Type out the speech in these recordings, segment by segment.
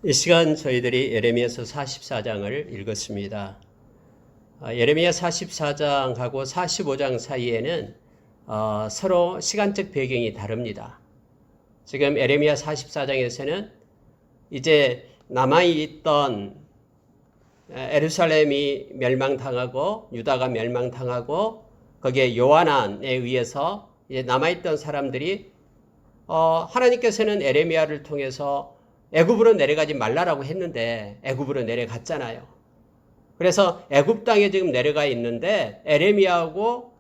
이 시간 저희들이 예레미야서 44장을 읽었습니다. 예레미야 44장하고 45장 사이에는 서로 시간적 배경이 다릅니다. 지금 예레미야 44장에서는 이제 남아있던 예루살렘이 멸망당하고 유다가 멸망당하고 거기에 요한안에 의해서 이제 남아있던 사람들이 하나님께서는 예레미야를 통해서 애굽으로 내려가지 말라라고 했는데 애굽으로 내려갔잖아요. 그래서 애굽 땅에 지금 내려가 있는데 에레미야도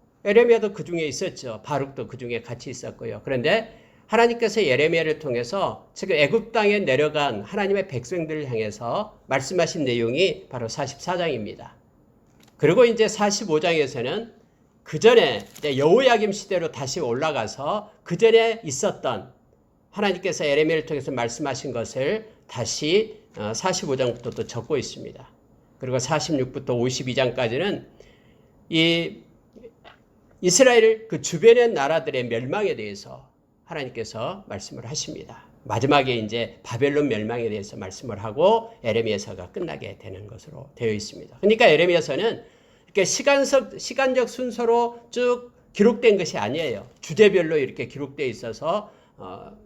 그 중에 있었죠. 바룩도 그 중에 같이 있었고요. 그런데 하나님께서 예레미야를 통해서 지금 애굽 땅에 내려간 하나님의 백성들을 향해서 말씀하신 내용이 바로 44장입니다. 그리고 이제 45장에서는 그 전에 여호야김 시대로 다시 올라가서 그 전에 있었던 하나님께서 예레미야를 통해서 말씀하신 것을 다시 45장부터 또 적고 있습니다. 그리고 46부터 52장까지는 이 이스라엘 그 주변의 나라들의 멸망에 대해서 하나님께서 말씀을 하십니다. 마지막에 이제 바벨론 멸망에 대해서 말씀을 하고 예레미야서가 끝나게 되는 것으로 되어 있습니다. 그러니까 예레미야서는 이렇게 시간적 순서로 쭉 기록된 것이 아니에요. 주제별로 이렇게 기록되어 있어서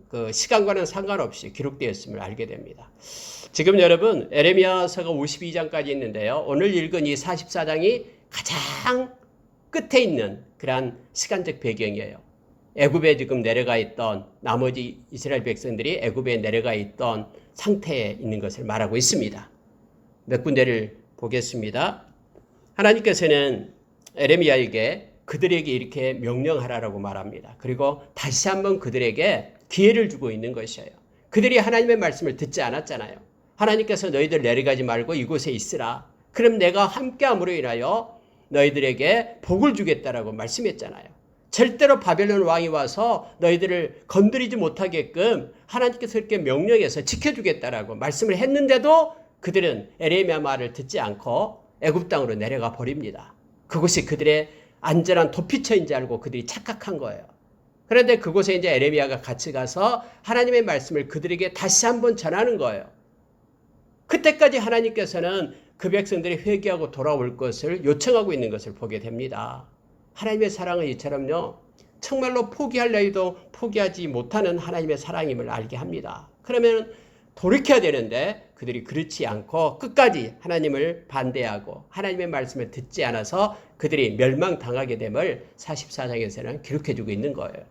그 시간과는 상관없이 기록되었음을 알게 됩니다. 지금 여러분 예레미야서가 52장까지 있는데요. 오늘 읽은 이 44장이 가장 끝에 있는 그러한 시간적 배경이에요. 애굽에 지금 내려가 있던 나머지 이스라엘 백성들이 애굽에 내려가 있던 상태에 있는 것을 말하고 있습니다. 몇 군데를 보겠습니다. 하나님께서는 예레미야에게 그들에게 이렇게 명령하라라고 말합니다. 그리고 다시 한번 그들에게 기회를 주고 있는 것이에요. 그들이 하나님의 말씀을 듣지 않았잖아요. 하나님께서 너희들 내려가지 말고 이곳에 있으라. 그럼 내가 함께함으로 인하여 너희들에게 복을 주겠다라고 말씀했잖아요. 절대로 바벨론 왕이 와서 너희들을 건드리지 못하게끔 하나님께서 이렇게 명령해서 지켜주겠다라고 말씀을 했는데도 그들은 예레미야 말을 듣지 않고 애굽 땅으로 내려가 버립니다. 그것이 그들의 안전한 도피처인 줄 알고 그들이 착각한 거예요. 그런데 그곳에 이제 예레미야가 같이 가서 하나님의 말씀을 그들에게 다시 한번 전하는 거예요. 그때까지 하나님께서는 그 백성들이 회개하고 돌아올 것을 요청하고 있는 것을 보게 됩니다. 하나님의 사랑은 이처럼요. 정말로 포기할 나이도 포기하지 못하는 하나님의 사랑임을 알게 합니다. 그러면 돌이켜야 되는데 그들이 그렇지 않고 끝까지 하나님을 반대하고 하나님의 말씀을 듣지 않아서 그들이 멸망당하게 됨을 44장에서는 기록해주고 있는 거예요.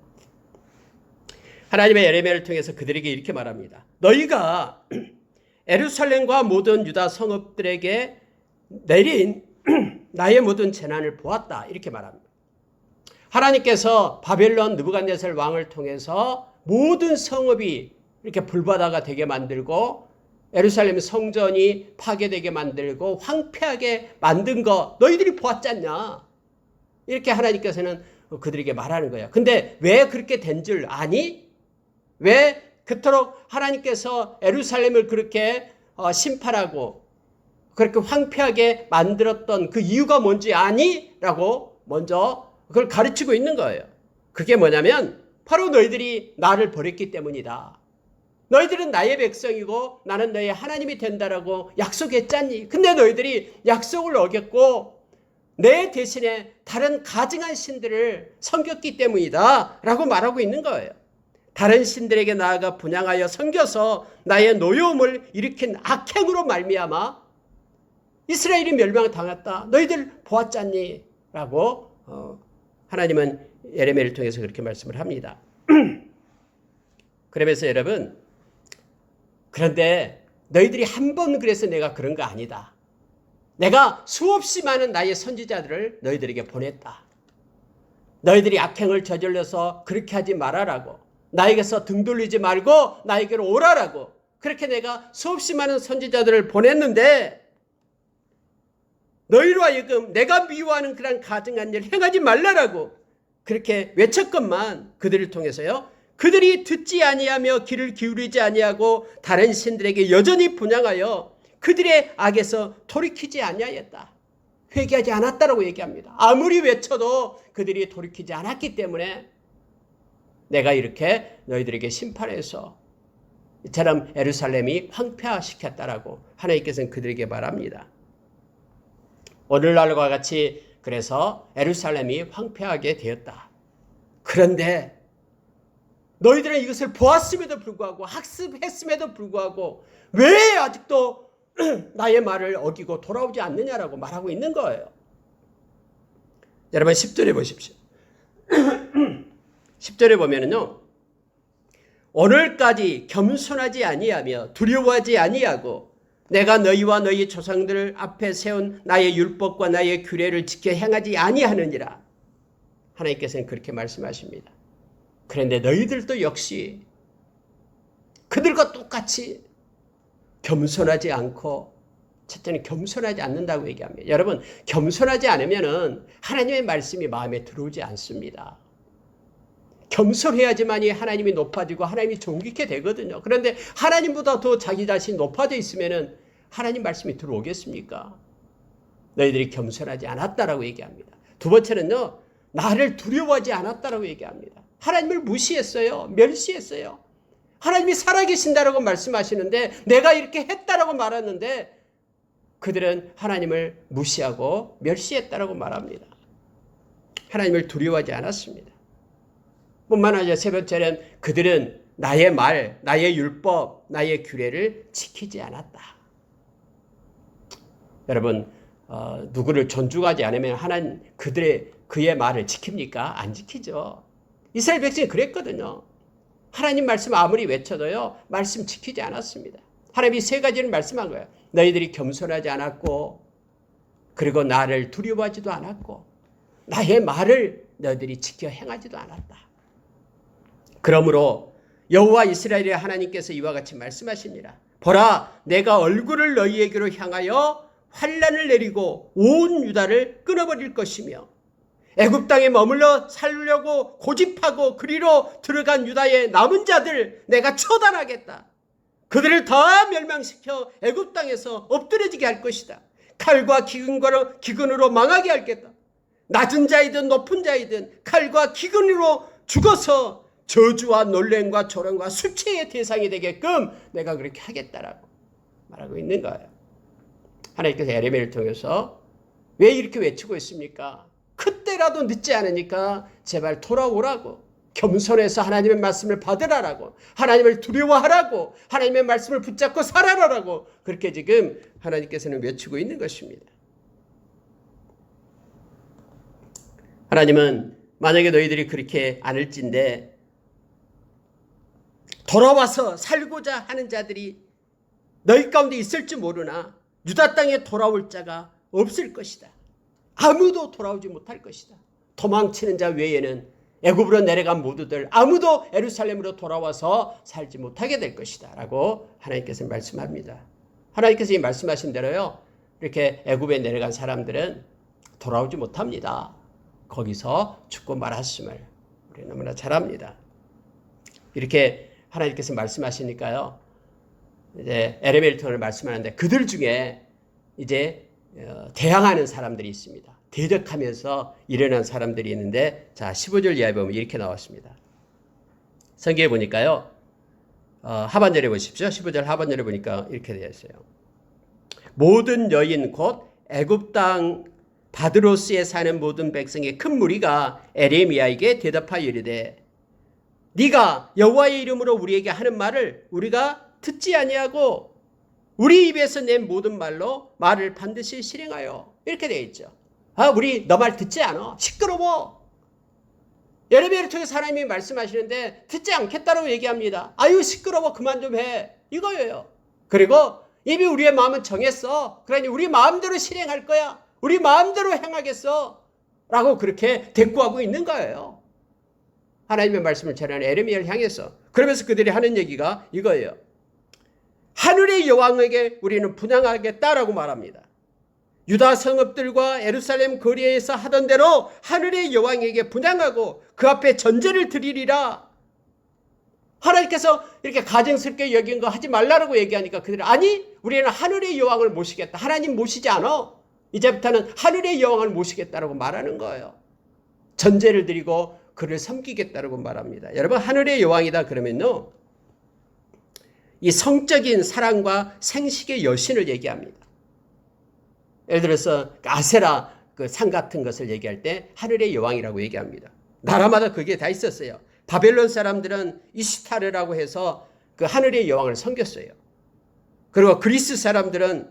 하나님의 예레미야를 통해서 그들에게 이렇게 말합니다. 너희가 예루살렘과 모든 유다 성읍들에게 내린 나의 모든 재난을 보았다. 이렇게 말합니다. 하나님께서 바벨론 느부갓네살 왕을 통해서 모든 성읍이 이렇게 불바다가 되게 만들고 예루살렘 성전이 파괴되게 만들고 황폐하게 만든 거 너희들이 보았지 않냐? 이렇게 하나님께서는 그들에게 말하는 거예요. 근데 왜 그렇게 된 줄 아니? 왜 그토록 하나님께서 예루살렘을 그렇게 심판하고 그렇게 황폐하게 만들었던 그 이유가 뭔지 아니? 라고 먼저 그걸 가르치고 있는 거예요. 그게 뭐냐면 바로 너희들이 나를 버렸기 때문이다. 너희들은 나의 백성이고 나는 너희 하나님이 된다라고 약속했잖니. 근데 너희들이 약속을 어겼고 내 대신에 다른 가증한 신들을 섬겼기 때문이다 라고 말하고 있는 거예요. 다른 신들에게 나아가 분향하여 섬겨서 나의 노여움을 일으킨 악행으로 말미암아 이스라엘이 멸망당했다. 너희들 보았잖니 라고 하나님은 예레미야를 통해서 그렇게 말씀을 합니다. 그러면서 여러분, 그런데 너희들이 한 번 그래서 내가 그런 거 아니다. 내가 수없이 많은 나의 선지자들을 너희들에게 보냈다. 너희들이 악행을 저질러서 그렇게 하지 말아라고. 나에게서 등 돌리지 말고 나에게로 오라라고. 그렇게 내가 수없이 많은 선지자들을 보냈는데 너희로 하여금 내가 미워하는 그런 가증한 일 행하지 말라라고 그렇게 외쳤건만 그들을 통해서요. 그들이 듣지 아니하며 귀를 기울이지 아니하고 다른 신들에게 여전히 분향하여 그들의 악에서 돌이키지 아니하였다. 회개하지 않았다라고 얘기합니다. 아무리 외쳐도 그들이 돌이키지 않았기 때문에 내가 이렇게 너희들에게 심판해서 이처럼 예루살렘이 황폐화시켰다라고 하나님께서는 그들에게 말합니다. 오늘날과 같이 그래서 예루살렘이 황폐하게 되었다. 그런데 너희들은 이것을 보았음에도 불구하고 학습했음에도 불구하고 왜 아직도 나의 말을 어기고 돌아오지 않느냐라고 말하고 있는 거예요. 여러분 10절에 보십시오. 10절에 보면은요. 오늘까지 겸손하지 아니하며 두려워하지 아니하고 내가 너희와 너희 조상들 앞에 세운 나의 율법과 나의 규례를 지켜 행하지 아니하느니라. 하나님께서는 그렇게 말씀하십니다. 그런데 너희들도 역시 그들과 똑같이 겸손하지 않고 첫째는 겸손하지 않는다고 얘기합니다. 여러분 겸손하지 않으면 하나님의 말씀이 마음에 들어오지 않습니다. 겸손해야지만이 하나님이 높아지고 하나님이 존귀케 되거든요. 그런데 하나님보다 더 자기 자신이 높아져 있으면 하나님 말씀이 들어오겠습니까? 너희들이 겸손하지 않았다라고 얘기합니다. 두 번째는요. 나를 두려워하지 않았다라고 얘기합니다. 하나님을 무시했어요. 멸시했어요. 하나님이 살아계신다라고 말씀하시는데 내가 이렇게 했다라고 말하는데 그들은 하나님을 무시하고 멸시했다라고 말합니다. 하나님을 두려워하지 않았습니다. 뿐만 아니라 세 번째는 그들은 나의 말, 나의 율법, 나의 규례를 지키지 않았다. 여러분 누구를 존중하지 않으면 하나님 그의 말을 지킵니까? 안 지키죠. 이스라엘 백성이 그랬거든요. 하나님 말씀 아무리 외쳐도요. 말씀 지키지 않았습니다. 하나님이 세 가지를 말씀한 거예요. 너희들이 겸손하지 않았고 그리고 나를 두려워하지도 않았고 나의 말을 너희들이 지켜 행하지도 않았다. 그러므로 여호와 이스라엘의 하나님께서 이와 같이 말씀하십니다. 보라 내가 얼굴을 너희에게로 향하여 환난을 내리고 온 유다를 끊어버릴 것이며 애굽 땅에 머물러 살려고 고집하고 그리로 들어간 유다의 남은 자들 내가 처단하겠다. 그들을 다 멸망시켜 애굽 땅에서 엎드려지게 할 것이다. 칼과 기근으로 망하게 하겠다. 낮은 자이든 높은 자이든 칼과 기근으로 죽어서 저주와 놀램과 조롱과 수치의 대상이 되게끔 내가 그렇게 하겠다라고 말하고 있는 거예요. 하나님께서 예레미야를 통해서 왜 이렇게 외치고 있습니까? 그때라도 늦지 않으니까 제발 돌아오라고, 겸손해서 하나님의 말씀을 받으라라고, 하나님을 두려워하라고, 하나님의 말씀을 붙잡고 살아라라고 그렇게 지금 하나님께서는 외치고 있는 것입니다. 하나님은 만약에 너희들이 그렇게 않을진데 돌아와서 살고자 하는 자들이 너희 가운데 있을지 모르나 유다 땅에 돌아올 자가 없을 것이다. 아무도 돌아오지 못할 것이다. 도망치는 자 외에는 애굽으로 내려간 모두들 아무도 예루살렘으로 돌아와서 살지 못하게 될 것이다 라고 하나님께서 말씀합니다. 하나님께서 이 말씀하신 대로요. 이렇게 애굽에 내려간 사람들은 돌아오지 못합니다. 거기서 죽고 말았음을 우리 너무나 잘 압니다. 이렇게 하나님께서 말씀하시니까요. 이제 예레미야를 통해 말씀하는데 그들 중에 이제 대항하는 사람들이 있습니다. 대적하면서 일어난 사람들이 있는데 자 15절 이하에 보면 이렇게 나왔습니다. 성경에 보니까요. 하반절에 보십시오. 15절 하반절에 보니까 이렇게 되어 있어요. 모든 여인 곧 애굽 땅 바드로스에 사는 모든 백성의 큰 무리가 에레미야에게 대답하여 이르되 네가 여호와의 이름으로 우리에게 하는 말을 우리가 듣지 아니하고 우리 입에서 낸 모든 말을 반드시 실행하여 이렇게 되어 있죠. 우리 너 말 듣지 않아. 시끄러워. 예레미야를 통해서 하나님이 말씀하시는데 듣지 않겠다고 얘기합니다. 아유 시끄러워 그만 좀 해. 이거예요. 그리고 이미 우리의 마음은 정했어. 그러니 우리 마음대로 실행할 거야. 우리 마음대로 행하겠어. 라고 그렇게 대꾸하고 있는 거예요. 하나님의 말씀을 전하는 에레미야를 향해서. 그러면서 그들이 하는 얘기가 이거예요. 하늘의 여왕에게 우리는 분향하겠다라고 말합니다. 유다 성읍들과 예루살렘 거리에서 하던 대로 하늘의 여왕에게 분향하고 그 앞에 전제를 드리리라. 하나님께서 이렇게 가증스럽게 여긴 거 하지 말라고 얘기하니까 그들은 아니 우리는 하늘의 여왕을 모시겠다. 하나님 모시지 않아. 이제부터는 하늘의 여왕을 모시겠다라고 말하는 거예요. 전제를 드리고 그를 섬기겠다라고 말합니다. 여러분 하늘의 여왕이다 그러면요. 이 성적인 사랑과 생식의 여신을 얘기합니다. 예를 들어서 아세라 그 상 같은 것을 얘기할 때 하늘의 여왕이라고 얘기합니다. 나라마다 그게 다 있었어요. 바벨론 사람들은 이시타르라고 해서 그 하늘의 여왕을 섬겼어요. 그리고 그리스 사람들은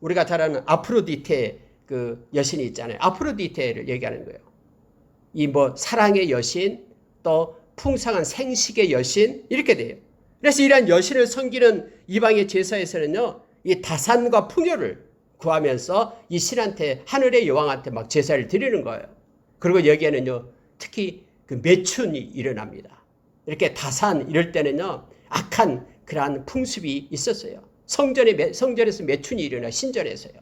우리가 잘 아는 아프로디테 그 여신이 있잖아요. 아프로디테를 얘기하는 거예요. 이 뭐 사랑의 여신, 또 풍성한 생식의 여신, 이렇게 돼요. 그래서 이러한 여신을 섬기는 이방의 제사에서는요, 이 다산과 풍요를 구하면서 이 신한테, 하늘의 여왕한테 막 제사를 드리는 거예요. 그리고 여기에는요, 특히 그 매춘이 일어납니다. 이렇게 다산 이럴 때는요, 악한 그러한 풍습이 있었어요. 성전에서 매춘이 일어나, 신전에서요.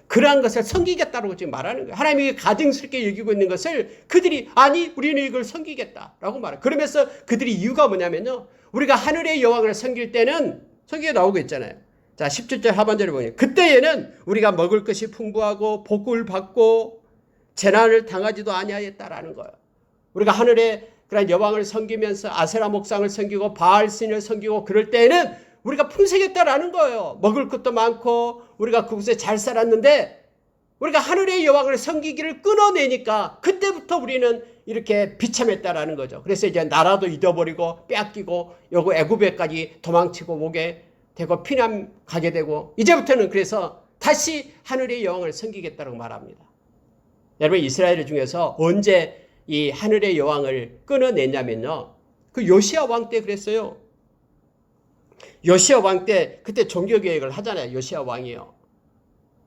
그러한 것을 섬기겠다라고 지금 말하는 거예요. 하나님이 가증스럽게 여기고 있는 것을 그들이 아니 우리는 이걸 섬기겠다라고 말해요. 그러면서 그들이 이유가 뭐냐면요. 우리가 하늘의 여왕을 섬길 때는 성경에 나오고 있잖아요. 자 17절 하반절에 보니 그때에는 우리가 먹을 것이 풍부하고 복을 받고 재난을 당하지도 아니하였다라는 거예요. 우리가 하늘의 그런 여왕을 섬기면서 아세라 목상을 섬기고 바알신을 섬기고 그럴 때에는 우리가 풍성했다라는 거예요. 먹을 것도 많고 우리가 그곳에 잘 살았는데 우리가 하늘의 여왕을 섬기기를 끊어내니까 그때부터 우리는 이렇게 비참했다라는 거죠. 그래서 이제 나라도 잃어버리고 빼앗기고 요거 애굽에까지 도망치고 오게 되고 피난 가게 되고 이제부터는 그래서 다시 하늘의 여왕을 섬기겠다고 말합니다. 여러분 이스라엘 중에서 언제 이 하늘의 여왕을 끊어냈냐면요. 그 요시야 왕 때 그랬어요. 요시야 왕 때 그때 종교개혁을 하잖아요. 요시야 왕이요.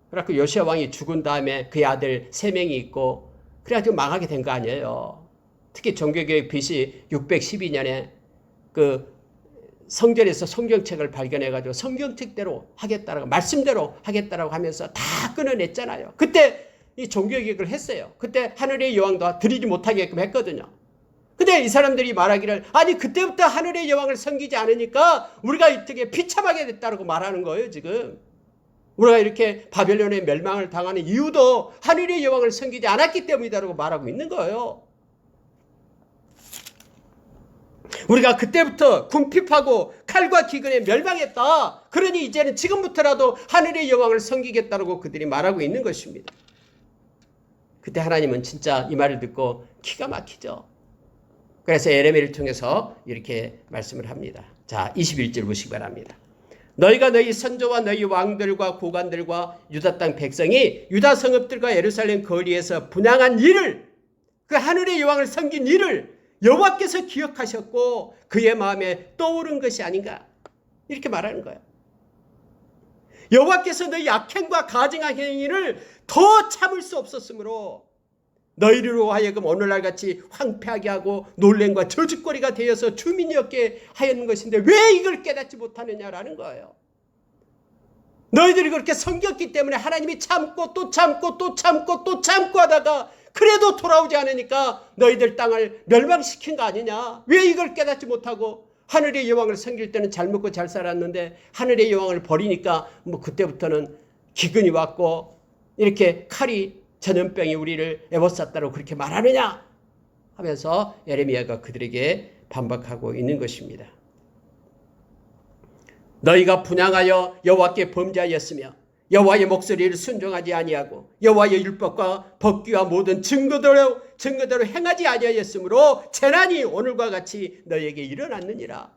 그래갖고 요시야 왕이 죽은 다음에 그의 아들 3명이 있고 그래가지고 망하게 된 거 아니에요. 특히 종교개혁 BC 612년에 그 성전에서 성경책을 발견해가지고 성경책대로 하겠다라고 말씀대로 하겠다라고 하면서 다 끊어냈잖아요. 그때 이 종교개혁을 했어요. 그때 하늘의 여왕도 드리지 못하게끔 했거든요. 근데 이 사람들이 말하기를 아니 그때부터 하늘의 여왕을 섬기지 않으니까 우리가 이렇게 비참하게 됐다고 말하는 거예요. 지금 우리가 이렇게 바벨론의 멸망을 당하는 이유도 하늘의 여왕을 섬기지 않았기 때문이다라고 말하고 있는 거예요. 우리가 그때부터 궁핍하고 칼과 기근에 멸망했다. 그러니 이제는 지금부터라도 하늘의 여왕을 섬기겠다라고 그들이 말하고 있는 것입니다. 그때 하나님은 진짜 이 말을 듣고 기가 막히죠. 그래서 예레미야를 통해서 이렇게 말씀을 합니다. 자, 21절 보시기 바랍니다. 너희가 너희 선조와 너희 왕들과 고관들과 유다 땅 백성이 유다 성읍들과 예루살렘 거리에서 분향한 일을 그 하늘의 여왕을 섬긴 일을 여호와께서 기억하셨고 그의 마음에 떠오른 것이 아닌가 이렇게 말하는 거예요. 여호와께서 너희 악행과 가증한 행위를 더 참을 수 없었으므로 너희로 하여금 오늘날 같이 황폐하게 하고 놀램과 저주거리가 되어서 주민이 없게 하였는 것인데 왜 이걸 깨닫지 못하느냐라는 거예요. 너희들이 그렇게 섬겼기 때문에 하나님이 참고 또 참고 또 참고 또 참고 하다가 그래도 돌아오지 않으니까 너희들 땅을 멸망시킨 거 아니냐. 왜 이걸 깨닫지 못하고 하늘의 여왕을 섬길 때는 잘 먹고 잘 살았는데 하늘의 여왕을 버리니까 뭐 그때부터는 기근이 왔고 이렇게 칼이 전염병이 우리를 애워쌌다고 그렇게 말하느냐 하면서 예레미야가 그들에게 반박하고 있는 것입니다. 너희가 분향하여 여호와께 범죄하였으며 여호와의 목소리를 순종하지 아니하고 여호와의 율법과 법규와 모든 증거대로 행하지 아니하였으므로 재난이 오늘과 같이 너희에게 일어났느니라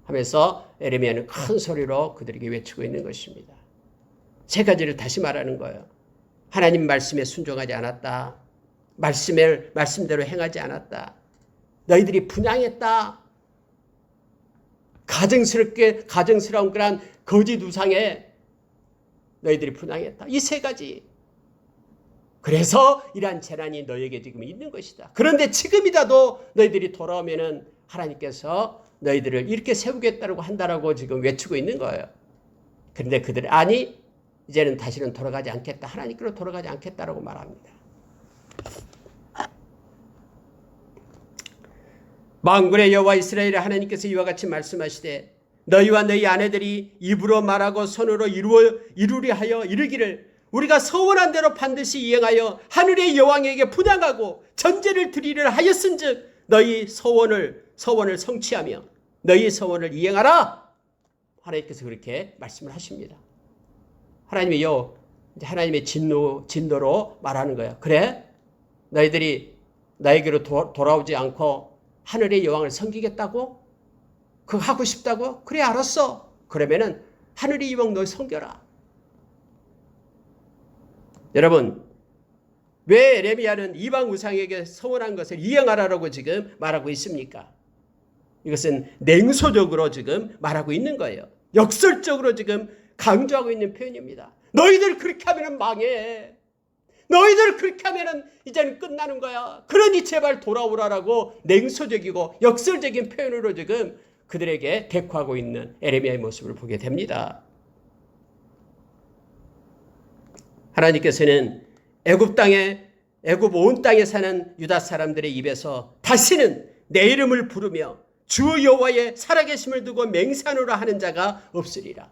하면서 예레미야는 큰 소리로 그들에게 외치고 있는 것입니다. 세 가지를 다시 말하는 거예요. 하나님 말씀에 순종하지 않았다. 말씀대로 행하지 않았다. 너희들이 분향했다. 가증스러운 그런 거짓 우상에 너희들이 분향했다. 이 세 가지. 그래서 이러한 재난이 너희에게 지금 있는 것이다. 그런데 지금이라도 너희들이 돌아오면은 하나님께서 너희들을 이렇게 세우겠다고 한다라고 지금 외치고 있는 거예요. 그런데 그들이 아니 이제는 다시는 돌아가지 않겠다. 하나님께로 돌아가지 않겠다라고 말합니다. 만군의 여호와 이스라엘의 하나님께서 이와 같이 말씀하시되 너희와 너희 아내들이 입으로 말하고 손으로 이루리 하여 이르기를 우리가 서원한 대로 반드시 이행하여 하늘의 여왕에게 분향하고 전제를 드리려 하였은즉 너희 서원을 성취하며 너희 서원을 이행하라. 하나님께서 그렇게 말씀을 하십니다. 하나님이요, 하나님의 진노로 말하는 거예요. 그래? 너희들이 나에게로 돌아오지 않고 하늘의 여왕을 섬기겠다고? 그거 하고 싶다고? 그래, 알았어. 그러면은 하늘의 여왕 너 섬겨라. 여러분, 왜 에레미야는 이방 우상에게 서원한 것을 이행하라라고 지금 말하고 있습니까? 이것은 냉소적으로 지금 말하고 있는 거예요. 역설적으로 지금 강조하고 있는 표현입니다. 너희들 그렇게 하면 망해. 너희들 그렇게 하면 이제는 끝나는 거야. 그러니 제발 돌아오라라고 냉소적이고 역설적인 표현으로 지금 그들에게 대꾸하고 있는 에레미야의 모습을 보게 됩니다. 하나님께서는 애굽 온 땅에 사는 유다 사람들의 입에서 다시는 내 이름을 부르며 주 여호와의 살아계심을 두고 맹세하노라 하는 자가 없으리라.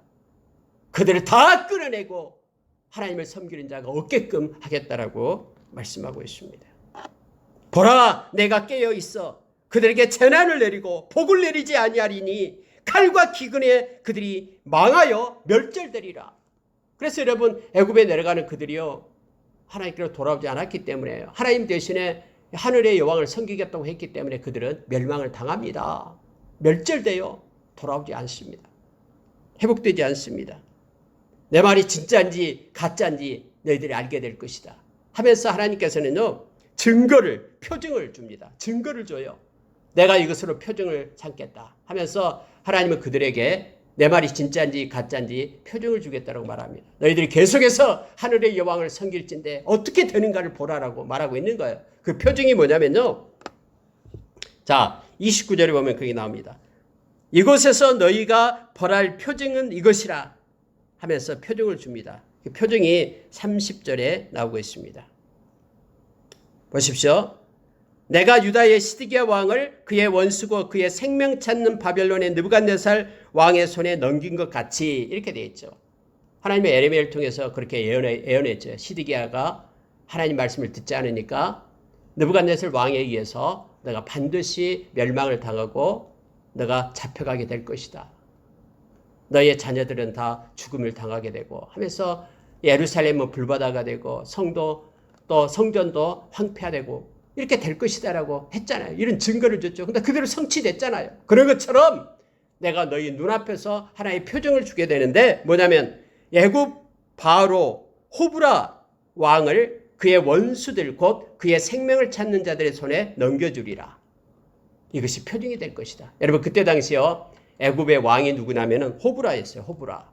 그들을 다 끌어내고 하나님을 섬기는 자가 없게끔 하겠다라고 말씀하고 있습니다. 보라, 내가 깨어 있어 그들에게 재난을 내리고 복을 내리지 아니하리니 칼과 기근에 그들이 망하여 멸절되리라. 그래서 여러분, 애굽에 내려가는 그들이요, 하나님께로 돌아오지 않았기 때문에요. 하나님 대신에 하늘의 여왕을 섬기겠다고 했기 때문에 그들은 멸망을 당합니다. 멸절돼요. 돌아오지 않습니다. 회복되지 않습니다. 내 말이 진짜인지 가짜인지 너희들이 알게 될 것이다 하면서 하나님께서는요, 표징을 줍니다. 증거를 줘요. 내가 이것으로 표징을 삼겠다 하면서 하나님은 그들에게 내 말이 진짜인지 가짜인지 표징을 주겠다고 말합니다. 너희들이 계속해서 하늘의 여왕을 섬길진데 어떻게 되는가를 보라라고 말하고 있는 거예요. 그 표징이 뭐냐면요, 자 29절에 보면 그게 나옵니다. 이곳에서 너희가 벌할 표징은 이것이라 하면서 표징을 줍니다. 그 표징이 30절에 나오고 있습니다. 보십시오. 내가 유다의 시드기야 왕을 그의 원수고 그의 생명 찾는 바벨론의 느부갓네살 왕의 손에 넘긴 것 같이, 이렇게 되어 있죠. 하나님의 에레미야를 통해서 그렇게 예언했죠. 시드기야가 하나님 말씀을 듣지 않으니까 느부갓네살 왕에 의해서 너가 반드시 멸망을 당하고 너가 잡혀가게 될 것이다. 너의 자녀들은 다 죽음을 당하게 되고 하면서 예루살렘은 불바다가 되고 성전도 황폐화되고 이렇게 될 것이다라고 했잖아요. 이런 증거를 줬죠. 근데 그대로 성취됐잖아요. 그런 것처럼 내가 너희 눈앞에서 하나의 표징을 주게 되는데 뭐냐면 애굽 바로 호브라 왕을 그의 원수들 곧 그의 생명을 찾는 자들의 손에 넘겨주리라. 이것이 표징이 될 것이다. 여러분, 그때 당시요, 애굽의 왕이 누구냐면은 호브라였어요. 호브라.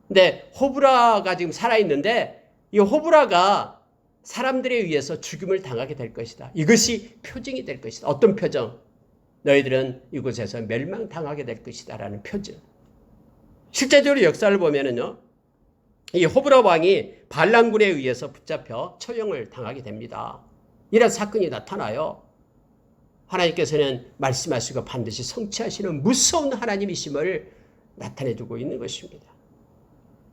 근데 호브라가 지금 살아있는데 이 호브라가 사람들에 의해서 죽임을 당하게 될 것이다. 이것이 표징이 될 것이다. 어떤 표정? 너희들은 이곳에서 멸망당하게 될 것이다 라는 표정. 실제적으로 역사를 보면은요, 이 호브라 왕이 반란군에 의해서 붙잡혀 처형을 당하게 됩니다. 이런 사건이 나타나요. 하나님께서는 말씀하시고 반드시 성취하시는 무서운 하나님이심을 나타내주고 있는 것입니다.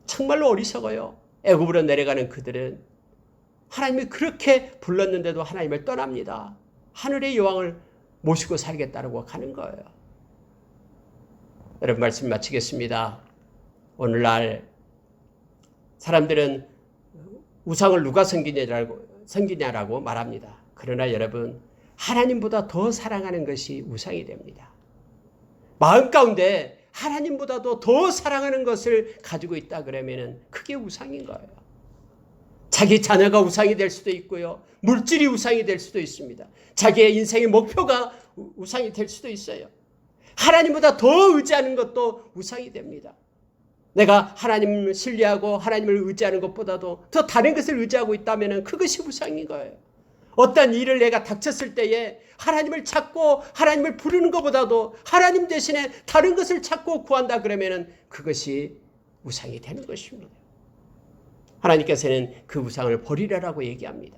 정말로 어리석어요. 애굽으로 내려가는 그들은 하나님이 그렇게 불렀는데도 하나님을 떠납니다. 하늘의 여왕을 모시고 살겠다고 하는 거예요. 여러분, 말씀 마치겠습니다. 오늘날 사람들은 우상을 누가 섬기냐라고 말합니다. 그러나 여러분, 하나님보다 더 사랑하는 것이 우상이 됩니다. 마음 가운데 하나님보다도 더 사랑하는 것을 가지고 있다 그러면 그게 우상인 거예요. 자기 자녀가 우상이 될 수도 있고요. 물질이 우상이 될 수도 있습니다. 자기의 인생의 목표가 우상이 될 수도 있어요. 하나님보다 더 의지하는 것도 우상이 됩니다. 내가 하나님을 신뢰하고 하나님을 의지하는 것보다도 더 다른 것을 의지하고 있다면 그것이 우상인 거예요. 어떤 일을 내가 닥쳤을 때에 하나님을 찾고 하나님을 부르는 것보다도 하나님 대신에 다른 것을 찾고 구한다 그러면 그것이 우상이 되는 것입니다. 하나님께서는 그 우상을 버리라라고 얘기합니다.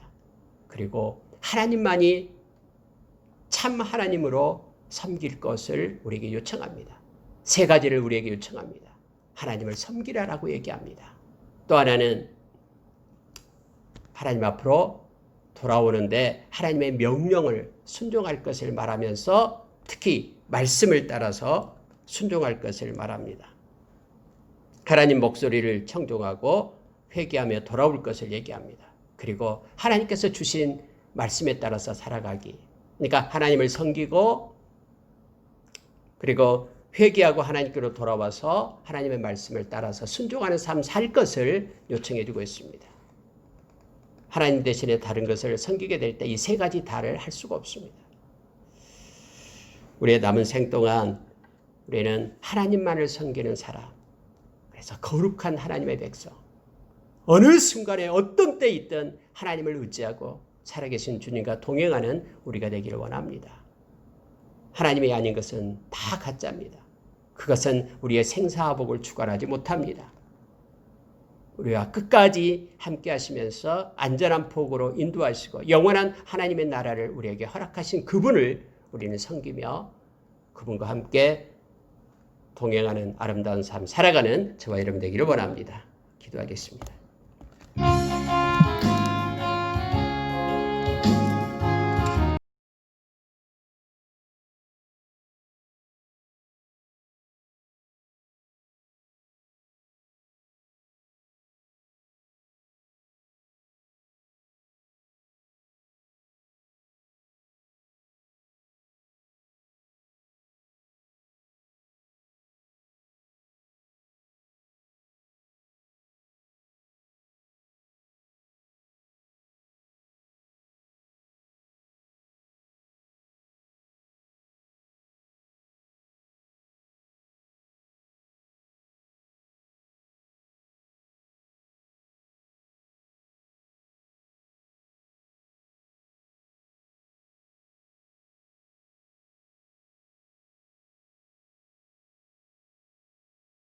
그리고 하나님만이 참 하나님으로 섬길 것을 우리에게 요청합니다. 세 가지를 우리에게 요청합니다. 하나님을 섬기라라고 얘기합니다. 또 하나는 하나님 앞으로 돌아오는데 하나님의 명령을 순종할 것을 말하면서 특히 말씀을 따라서 순종할 것을 말합니다. 하나님 목소리를 청종하고 회개하며 돌아올 것을 얘기합니다. 그리고 하나님께서 주신 말씀에 따라서 살아가기. 그러니까 하나님을 섬기고 그리고 회개하고 하나님께로 돌아와서 하나님의 말씀을 따라서 순종하는 삶 살 것을 요청해 주고 있습니다. 하나님 대신에 다른 것을 섬기게 될 때 이 세 가지 다를 할 수가 없습니다. 우리의 남은 생 동안 우리는 하나님만을 섬기는 사람, 그래서 거룩한 하나님의 백성, 어느 순간에 어떤 때 있든 하나님을 의지하고 살아계신 주님과 동행하는 우리가 되기를 원합니다. 하나님이 아닌 것은 다 가짜입니다. 그것은 우리의 생사화복을 주관하지 못합니다. 우리와 끝까지 함께 하시면서 안전한 폭으로 인도하시고 영원한 하나님의 나라를 우리에게 허락하신 그분을 우리는 섬기며 그분과 함께 동행하는 아름다운 삶 살아가는 저와 여러분 되기를 원합니다. 기도하겠습니다.